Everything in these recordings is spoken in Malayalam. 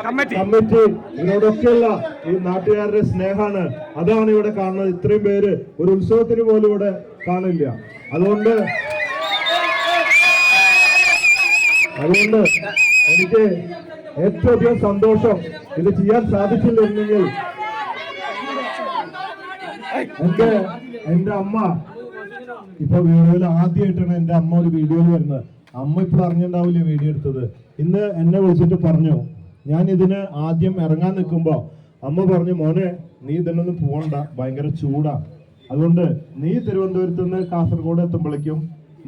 കമ്മിറ്റി ഇവരോടൊക്കെയുള്ള ഈ നാട്ടുകാരുടെ സ്നേഹമാണ്. അതാണ് ഇവിടെ കാണുന്നത്. ഇത്രയും പേര് ഒരു ഉത്സവത്തിന് പോലും ഇവിടെ കാണില്ല. അതുകൊണ്ട് എനിക്ക് ഏറ്റവും അധികം സന്തോഷം ഇത് ചെയ്യാൻ സാധിച്ചില്ലെങ്കിൽ എന്റെ അമ്മ ഇപ്പൊ വീഡിയോയിൽ ആദ്യമായിട്ടാണ് എന്റെ അമ്മ ഒരു വീഡിയോയിൽ വരുന്നത്. അമ്മ ഇപ്പോൾ അറിഞ്ഞിട്ടുണ്ടാവില്ലേ വീഡിയോ എടുത്തത്. ഇന്ന് എന്നെ വിളിച്ചിട്ട് പറഞ്ഞു, ഞാൻ ഇതിന് ആദ്യം ഇറങ്ങാൻ നിൽക്കുമ്പോ അമ്മ പറഞ്ഞു, മോനെ നീ ഇതിനൊന്നും പോകണ്ട, ഭയങ്കര ചൂടാ, അതുകൊണ്ട് നീ തിരുവനന്തപുരത്ത് നിന്ന് കാസർഗോഡ് എത്തുമ്പോഴേക്കും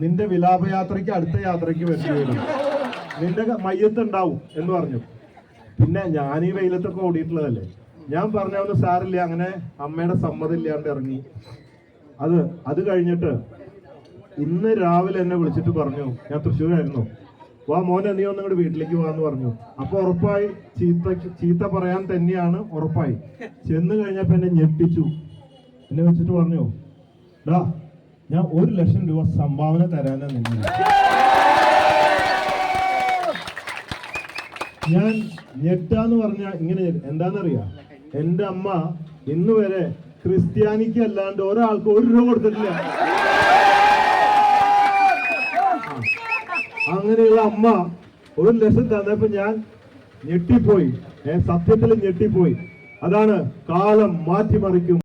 നിന്റെ വിലാപയാത്രയ്ക്ക് അടുത്ത യാത്രയ്ക്ക് വേണ്ടി വരും, നിന്റെ മയ്യത്ത് ഉണ്ടാവും എന്ന് പറഞ്ഞു. പിന്നെ ഞാൻ ഈ വെയിലത്തൊക്കെ ഓടിയിട്ടുള്ളതല്ലേ, ഞാൻ പറഞ്ഞൊന്നും സാറില്ല, അങ്ങനെ അമ്മയുടെ സമ്മതം ഇല്ലാണ്ട് ഇറങ്ങി. അത് കഴിഞ്ഞിട്ട് ഇന്ന് രാവിലെ എന്നെ വിളിച്ചിട്ട് പറഞ്ഞു, ഞാൻ തൃശ്ശൂരായിരുന്നു, വാ മോനെ നീ ഒന്നും കൂടി വീട്ടിലേക്ക് പോകാന്ന് പറഞ്ഞു. അപ്പൊ ഉറപ്പായി ചീത്ത പറയാൻ തന്നെയാണ് ഉറപ്പായി. ചെന്ന് കഴിഞ്ഞപ്പോ എന്നെ ഞെട്ടിച്ചു. എന്നെ വെച്ചിട്ട് പറഞ്ഞു, ഡാ ഞാൻ 1,00,000 രൂപ സംഭാവന തരാനാ നിങ്ങൾ. ഞാൻ ഞെട്ടാന്ന് പറഞ്ഞ ഇങ്ങനെ എന്താന്നറിയാ, എന്റെ അമ്മ ഇന്ന് വരെ ക്രിസ്ത്യാനിക്ക് അല്ലാണ്ട് ഒരാൾക്ക് 1 രൂപ കൊടുത്തിട്ടില്ല. അങ്ങനെയുള്ള അമ്മ 1,00,000 തന്നപ്പോ ഞാൻ ഞെട്ടിപ്പോയി, സത്യത്തിൽ ഞെട്ടിപ്പോയി. അതാണ് കാലം മാറ്റിമറിക്കും.